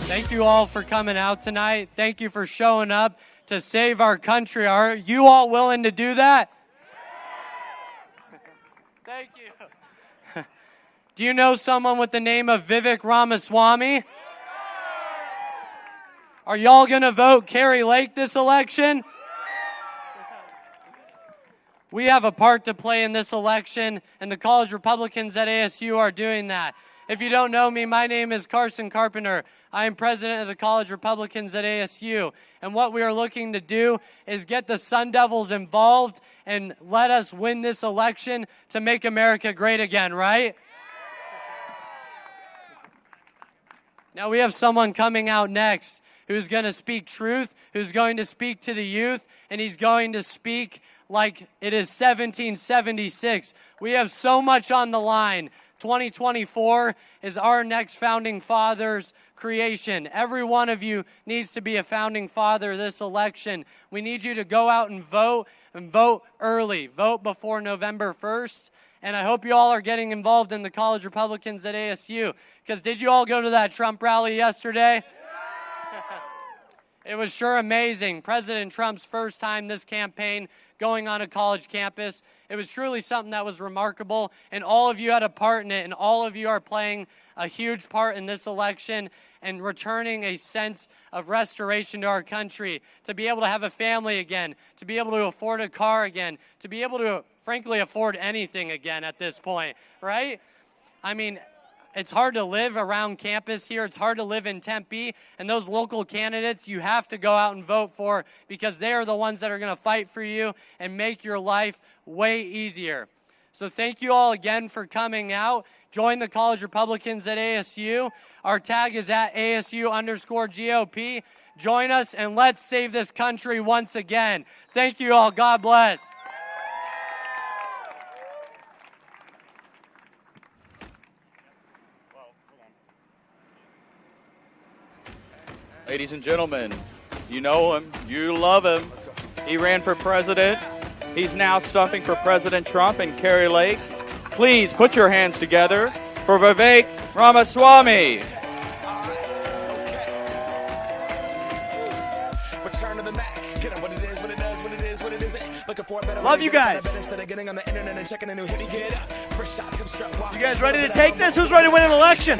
Thank you all for coming out tonight. Thank you for showing up to save our country. Are you all willing to do that? Thank you. Do you know someone with the name of Vivek Ramaswamy? Are y'all going to vote Kari Lake this election? We have a part to play in this election, and the college Republicans at ASU are doing that. If you don't know me, my name is Carson Carpenter. I am president of the college Republicans at ASU. And what we are looking to do is get the Sun Devils involved and let us win this election to make America great again, right? Now we have someone coming out next who's going to speak truth, who's going to speak to the youth, and he's going to speak like it is 1776. We have so much on the line. 2024 is our next founding father's creation. Every one of you needs to be a founding father this election. We need you to go out and vote early. Vote before November 1st. And I hope you all are getting involved in the college Republicans at ASU. Because did you all go to that Trump rally yesterday? It was sure amazing. President Trump's first time this campaign going on a college campus. It was truly something that was remarkable, and all of you had a part in it, and all of you are playing a huge part in this election and returning a sense of restoration to our country, to be able to have a family again, to be able to afford a car again, to be able to, frankly, afford anything again at this point, right? I mean, it's hard to live around campus here. It's hard to live in Tempe. And those local candidates, you have to go out and vote for because they are the ones that are going to fight for you and make your life way easier. So thank you all again for coming out. Join the college Republicans at ASU. Our tag is at ASU_GOP. Join us and let's save this country once again. Thank you all. God bless. Ladies and gentlemen, you know him, you love him. He ran for president. He's now stumping for President Trump in Kari Lake. Please put your hands together for Vivek Ramaswamy. Love you guys. You guys ready to take this? Who's ready to win an election?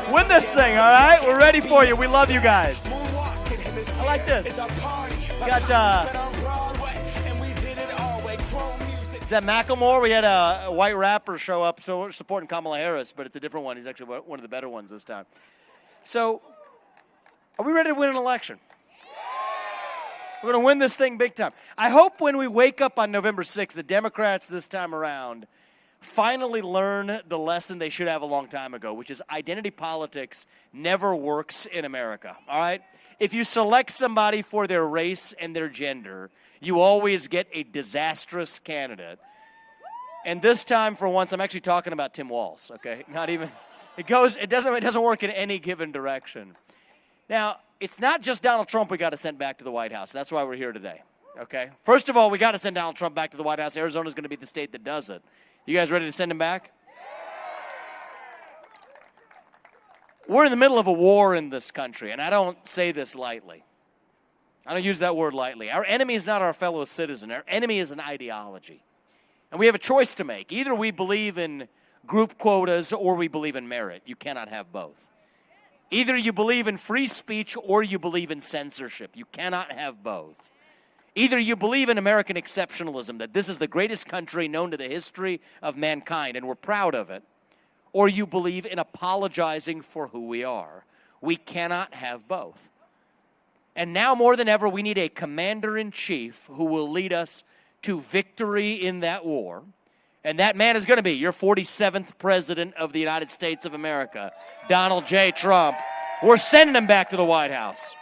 Win this thing, all right? We're ready for you. We love you guys. I like this. Got, is that Macklemore? We had a white rapper show up so supporting Kamala Harris, but it's a different one. He's actually one of the better ones this time. So, are we ready to win an election? We're going to win this thing big time. I hope when we wake up on November 6th, the Democrats this time around finally learn the lesson they should have a long time ago, which is identity politics never works in America, all right? If you select somebody for their race and their gender, you always get a disastrous candidate. And this time, for once, I'm actually talking about Tim Walz, okay? Not even, it doesn't work in any given direction. Now, it's not just Donald Trump we got to send back to the White House. That's why we're here today, okay? First of all, we got to send Donald Trump back to the White House. Arizona's going to be the state that does it. You guys ready to send him back? We're in the middle of a war in this country, and I don't say this lightly. I don't use that word lightly. Our enemy is not our fellow citizen. Our enemy is an ideology. And we have a choice to make. Either we believe in group quotas or we believe in merit. You cannot have both. Either you believe in free speech or you believe in censorship. You cannot have both. Either you believe in American exceptionalism, that this is the greatest country known to the history of mankind, and we're proud of it, or you believe in apologizing for who we are. We cannot have both. And now more than ever, we need a commander-in-chief who will lead us to victory in that war. And that man is going to be your 47th president of the United States of America, Donald J. Trump. We're sending him back to the White House.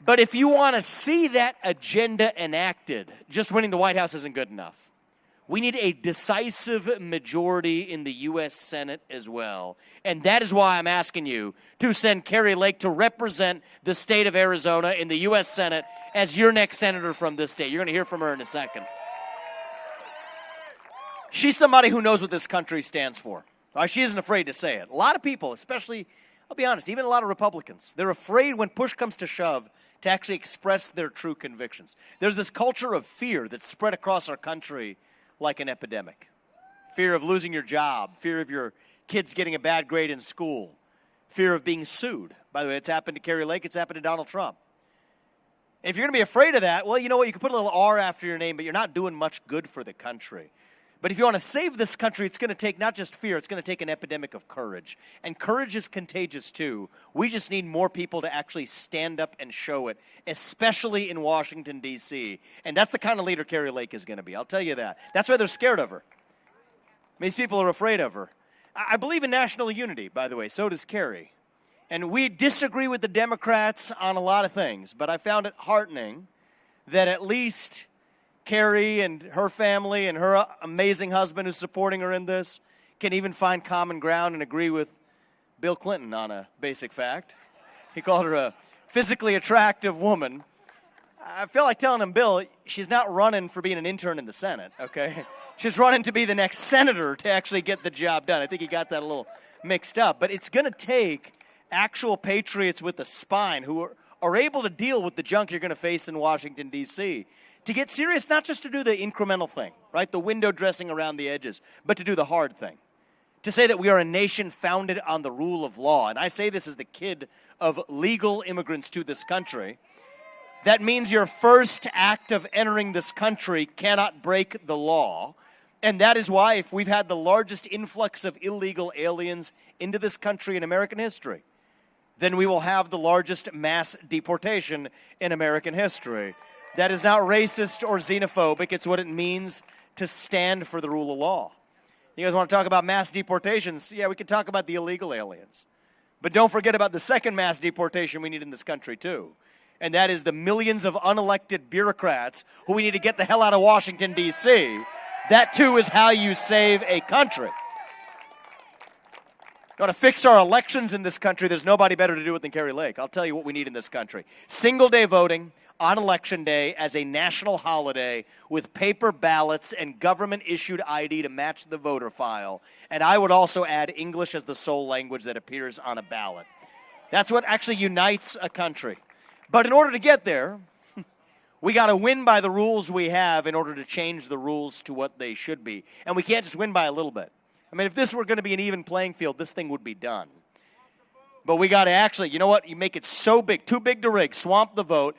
But if you want to see that agenda enacted, just winning the White House isn't good enough. We need a decisive majority in the U.S. Senate as well. And that is why I'm asking you to send Kari Lake to represent the state of Arizona in the U.S. Senate as your next senator from this state. You're going to hear from her in a second. She's somebody who knows what this country stands for. She isn't afraid to say it. A lot of people, especially, I'll be honest, even a lot of Republicans, they're afraid when push comes to shove to actually express their true convictions. There's this culture of fear that's spread across our country like an epidemic. Fear of losing your job, fear of your kids getting a bad grade in school, fear of being sued. By the way, it's happened to Kari Lake, it's happened to Donald Trump. And if you're going to be afraid of that, well, you know what? You can put a little R after your name, but you're not doing much good for the country. But if you want to save this country, it's going to take not just fear, it's going to take an epidemic of courage. And courage is contagious too. We just need more people to actually stand up and show it, especially in Washington, D.C. And that's the kind of leader Kari Lake is going to be. I'll tell you that. That's why they're scared of her. These people are afraid of her. I believe in national unity, by the way. So does Kari. And we disagree with the Democrats on a lot of things, but I found it heartening that at least Kari and her family and her amazing husband who's supporting her in this can even find common ground and agree with Bill Clinton on a basic fact. He called her a physically attractive woman. I feel like telling him, Bill, she's not running for being an intern in the Senate, okay? She's running to be the next senator to actually get the job done. I think he got that a little mixed up. But it's going to take actual patriots with a spine who are able to deal with the junk you're going to face in Washington, D.C., to get serious, not just to do the incremental thing, right, the window dressing around the edges, but to do the hard thing. To say that we are a nation founded on the rule of law, and I say this as the kid of legal immigrants to this country, that means your first act of entering this country cannot break the law. And that is why if we've had the largest influx of illegal aliens into this country in American history, then we will have the largest mass deportation in American history. That is not racist or xenophobic. It's what it means to stand for the rule of law. You guys want to talk about mass deportations? Yeah, we can talk about the illegal aliens. But don't forget about the second mass deportation we need in this country, too. And that is the millions of unelected bureaucrats who we need to get the hell out of Washington, D.C. That, too, is how you save a country. You want to fix our elections in this country, there's nobody better to do it than Kari Lake. I'll tell you what we need in this country. Single-day voting on Election Day as a national holiday with paper ballots and government-issued ID to match the voter file. And I would also add English as the sole language that appears on a ballot. That's what actually unites a country. But in order to get there, we got to win by the rules we have in order to change the rules to what they should be. And we can't just win by a little bit. I mean, if this were going to be an even playing field, this thing would be done. But we got to actually, you know what? You make it so big, too big to rig, swamp the vote.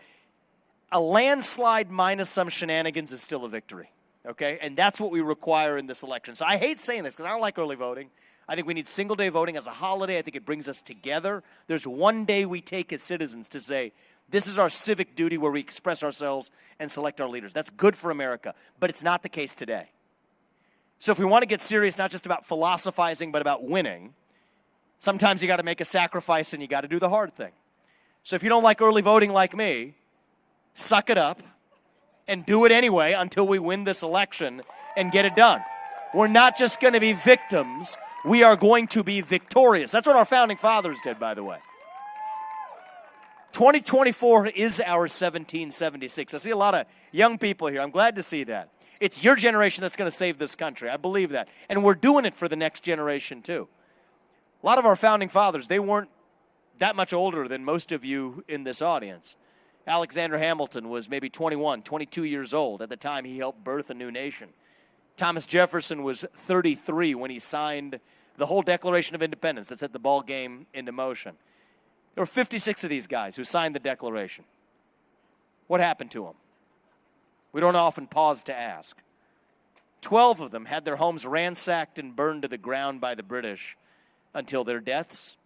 A landslide minus some shenanigans is still a victory, okay? And that's what we require in this election. So I hate saying this because I don't like early voting. I think we need single-day voting as a holiday. I think it brings us together. There's one day we take as citizens to say, this is our civic duty where we express ourselves and select our leaders. That's good for America, but it's not the case today. So if we want to get serious, not just about philosophizing, but about winning, sometimes you got to make a sacrifice and you got to do the hard thing. So if you don't like early voting like me, suck it up and do it anyway until we win this election and get it done. We're not just going to be victims. We are going to be victorious. That's what our founding fathers did, by the way. 2024 is our 1776. I see a lot of young people here. I'm glad to see that. It's your generation that's going to save this country. I believe that. And we're doing it for the next generation, too. A lot of our founding fathers, they weren't that much older than most of you in this audience. Alexander Hamilton was maybe 21, 22 years old at the time he helped birth a new nation. Thomas Jefferson was 33 when he signed the whole Declaration of Independence that set the ball game into motion. There were 56 of these guys who signed the Declaration. What happened to them? We don't often pause to ask. 12 of them had their homes ransacked and burned to the ground by the British until their deaths.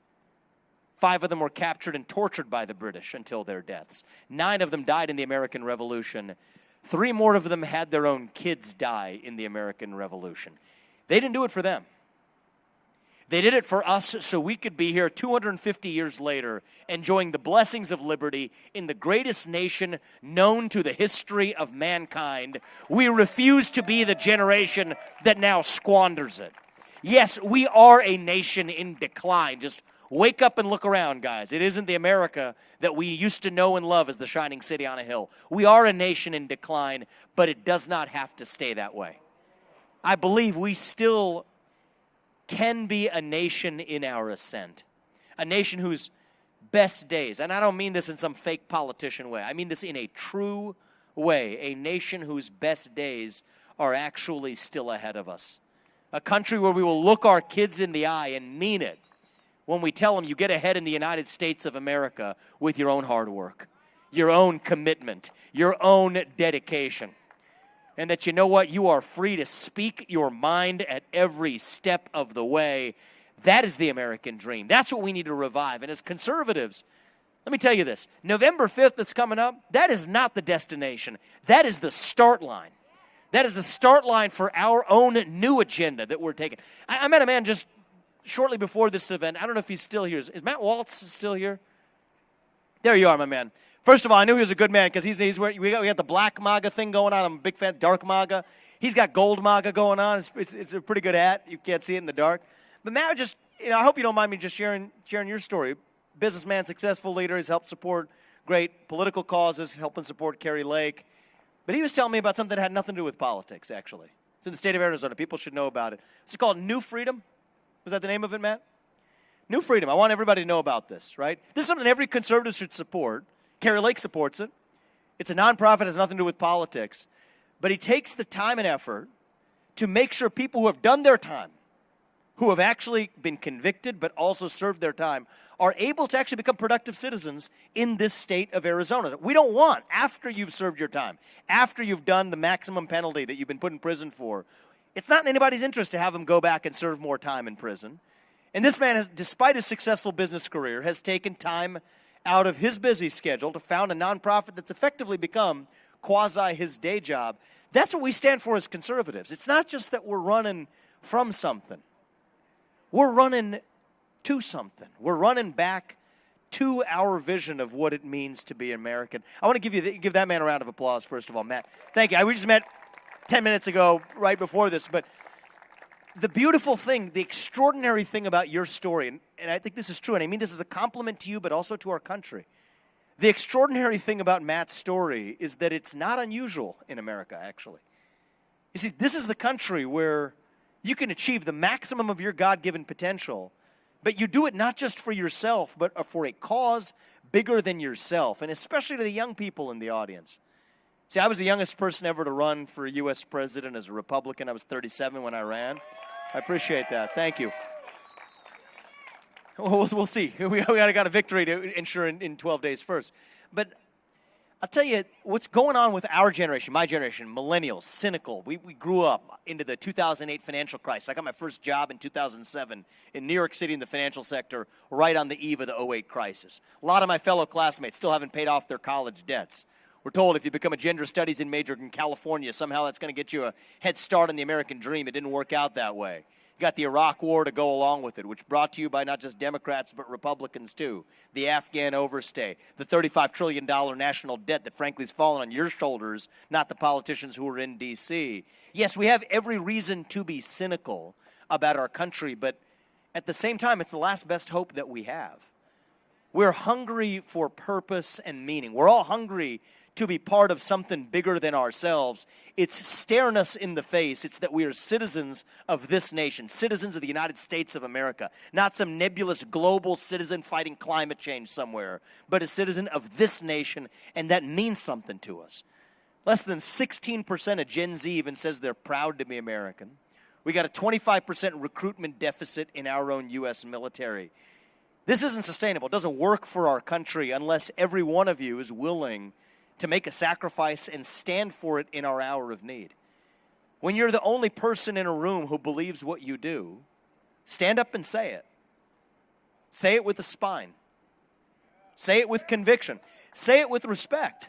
5 of them were captured and tortured by the British until their deaths. 9 of them died in the American Revolution. 3 more of them had their own kids die in the American Revolution. They didn't do it for them. They did it for us so we could be here 250 years later enjoying the blessings of liberty in the greatest nation known to the history of mankind. We refuse to be the generation that now squanders it. Yes, we are a nation in decline. Just wake up and look around, guys. It isn't the America that we used to know and love as the shining city on a hill. We are a nation in decline, but it does not have to stay that way. I believe we still can be a nation in our ascent, a nation whose best days, and I don't mean this in some fake politician way, I mean this in a true way, a nation whose best days are actually still ahead of us. A country where we will look our kids in the eye and mean it when we tell them you get ahead in the United States of America with your own hard work, your own commitment, your own dedication. And that you know what? You are free to speak your mind at every step of the way. That is the American dream. That's what we need to revive. And as conservatives, let me tell you this. November 5th that's coming up, that is not the destination. That is the start line. That is the start line for our own new agenda that we're taking. I met a man just shortly before this event. I don't know if he's still here. Is Matt Waltz still here? There you are, my man. First of all, I knew he was a good man because he's wearing, we got the black MAGA thing going on. I'm a big fan. Dark MAGA. He's got gold MAGA going on. It's a pretty good hat. You can't see it in the dark. But Matt, just I hope you don't mind me just sharing your story. Businessman, successful leader. He's helped support great political causes, helping support Kari Lake. But he was telling me about something that had nothing to do with politics. Actually, it's in the state of Arizona. People should know about it. It's called New Freedom. Was that the name of it, Matt? New Freedom. I want everybody to know about this. Right? This is something every conservative should support. Kari Lake supports it. It's a nonprofit, it has nothing to do with politics. But he takes the time and effort to make sure people who have done their time, who have actually been convicted but also served their time, are able to actually become productive citizens in this state of Arizona. We don't want, after you've served your time, after you've done the maximum penalty that you've been put in prison for, it's not in anybody's interest to have them go back and serve more time in prison. And this man, has, despite his successful business career, has taken time out of his busy schedule to found a nonprofit that's effectively become quasi his day job. That's what we stand for as conservatives. It's not just that we're running from something. We're running to something. We're running back to our vision of what it means to be American. I want to give that man a round of applause, first of all, Matt. Thank you. We just met 10 minutes ago, right before this, but the beautiful thing, the extraordinary thing about your story, and I think this is true, and I mean this is a compliment to you, but also to our country. The extraordinary thing about Matt's story is that it's not unusual in America, actually. You see, this is the country where you can achieve the maximum of your God-given potential, but you do it not just for yourself, but for a cause bigger than yourself, and especially to the young people in the audience. See, I was the youngest person ever to run for U.S. president as a Republican. I was 37 when I ran. I appreciate that. Thank you. We'll see. We got a victory to ensure in 12 days first. But I'll tell you, what's going on with our generation, my generation, millennials, cynical. We grew up into the 2008 financial crisis. I got my first job in 2007 in New York City in the financial sector, right on the eve of the 08 crisis. A lot of my fellow classmates still haven't paid off their college debts. We're told if you become a gender studies major in California, somehow that's going to get you a head start on the American dream. It didn't work out that way. You got the Iraq War to go along with it, which brought to you by not just Democrats but Republicans too. The Afghan overstay, the $35 trillion national debt that frankly has fallen on your shoulders, not the politicians who are in D.C. Yes, we have every reason to be cynical about our country, but at the same time, it's the last best hope that we have. We're hungry for purpose and meaning. We're all hungry to be part of something bigger than ourselves. It's staring us in the face. It's that we are citizens of this nation, citizens of the United States of America, not some nebulous global citizen fighting climate change somewhere, but a citizen of this nation, and that means something to us. Less than 16% of Gen Z even says they're proud to be American. We got a 25% recruitment deficit in our own U.S. military. This isn't sustainable. It doesn't work for our country unless every one of you is willing to make a sacrifice and stand for it in our hour of need. When you're the only person in a room who believes what you do, stand up and say it. Say it with a spine. Say it with conviction. Say it with respect.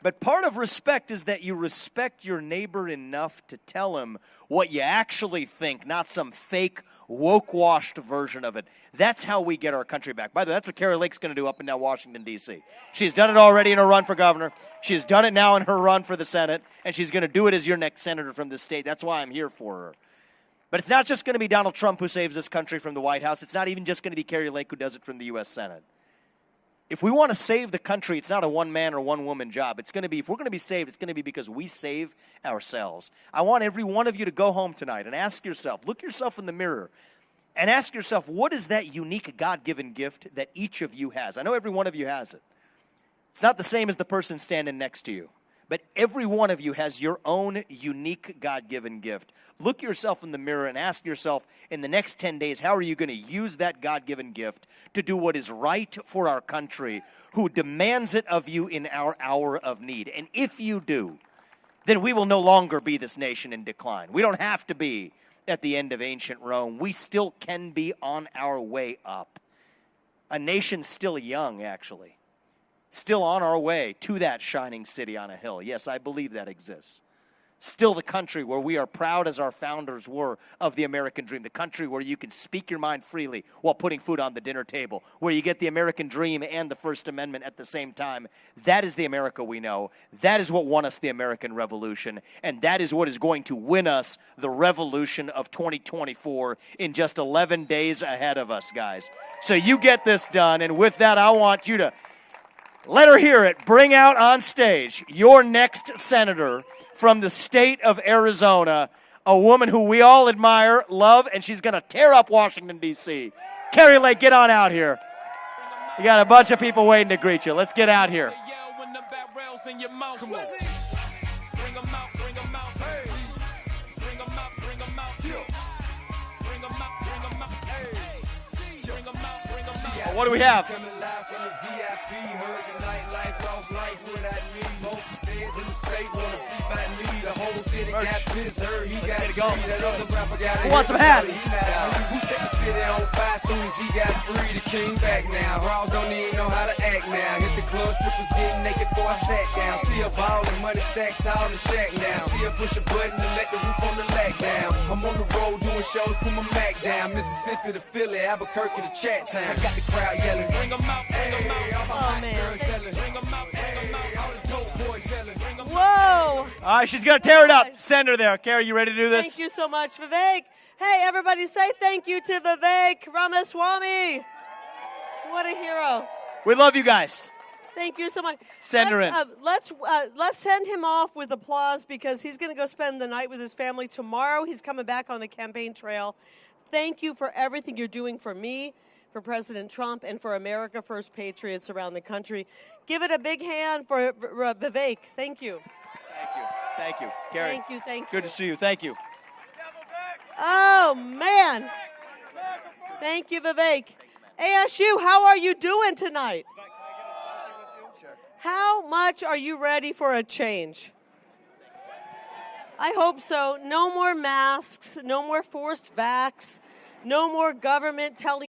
But part of respect is that you respect your neighbor enough to tell him what you actually think, not some fake, woke-washed version of it. That's how we get our country back. By the way, that's what Kari Lake's going to do up and down Washington, D.C. She's done it already in her run for governor. She's done it now in her run for the Senate, and she's going to do it as your next senator from this state. That's why I'm here for her. But it's not just going to be Donald Trump who saves this country from the White House. It's not even just going to be Kari Lake who does it from the U.S. Senate. If we want to save the country, it's not a one-man or one-woman job. It's going to be, if we're going to be saved, it's going to be because we save ourselves. I want every one of you to go home tonight and ask yourself, look yourself in the mirror, and ask yourself, what is that unique God-given gift that each of you has? I know every one of you has it. It's not the same as the person standing next to you, but every one of you has your own unique God-given gift. Look yourself in the mirror and ask yourself, in the next 10 days, how are you going to use that God-given gift to do what is right for our country, who demands it of you in our hour of need? And if you do, then we will no longer be this nation in decline. We don't have to be at the end of ancient Rome. We still can be on our way up. A nation still young, actually. Still on our way to that shining city on a hill. Yes, I believe that exists. Still the country where we are proud, as our founders were, of the American dream. The country where you can speak your mind freely while putting food on the dinner table. Where you get the American dream and the First Amendment at the same time. That is the America we know. That is what won us the American Revolution. And that is what is going to win us the revolution of 2024 in just 11 days ahead of us, guys. So you get this done. And with that, I want you to let her hear it. Bring out on stage your next senator from the state of Arizona, a woman who we all admire, love, and she's going to tear up Washington, D.C. Kari Lake, get on out here. You got a bunch of people waiting to greet you. Let's get out here. What do we have? Who wants some hats? Who set the city on fire soon as he got free? The king back now. Raws don't even know how to act now. Hit the club, strippers getting naked before I sat down. Still ballin', money stacked tall in shack now. Still push a button to let the roof on the lack down. I'm on the road doing shows, put my Mac down. Mississippi to Philly, Albuquerque to Chat Town. I got the crowd yelling, bring 'em out, bring 'em out. Oh, man. Bring 'em out, bring 'em out. All the dope boys yelling, bring 'em out. Whoa. All right, she's going to tear it up. Send her there. Kari, you ready to do this? Thank you so much, Vivek. Hey, everybody say thank you to Vivek Ramaswamy. What a hero. We love you guys. Thank you so much. Send her in. Let's send him off with applause because he's going to go spend the night with his family. Tomorrow he's coming back on the campaign trail. Thank you for everything you're doing for me, for President Trump, and for America First patriots around the country. Give it a big hand for Vivek. Thank you. Thank you. Thank you. Kari. Thank you. Thank you. Good to see you. Thank you. Oh, man. Thank you, Vivek. ASU, how are you doing tonight? How much are you ready for a change? I hope so. No more masks, no more forced vax, no more government telling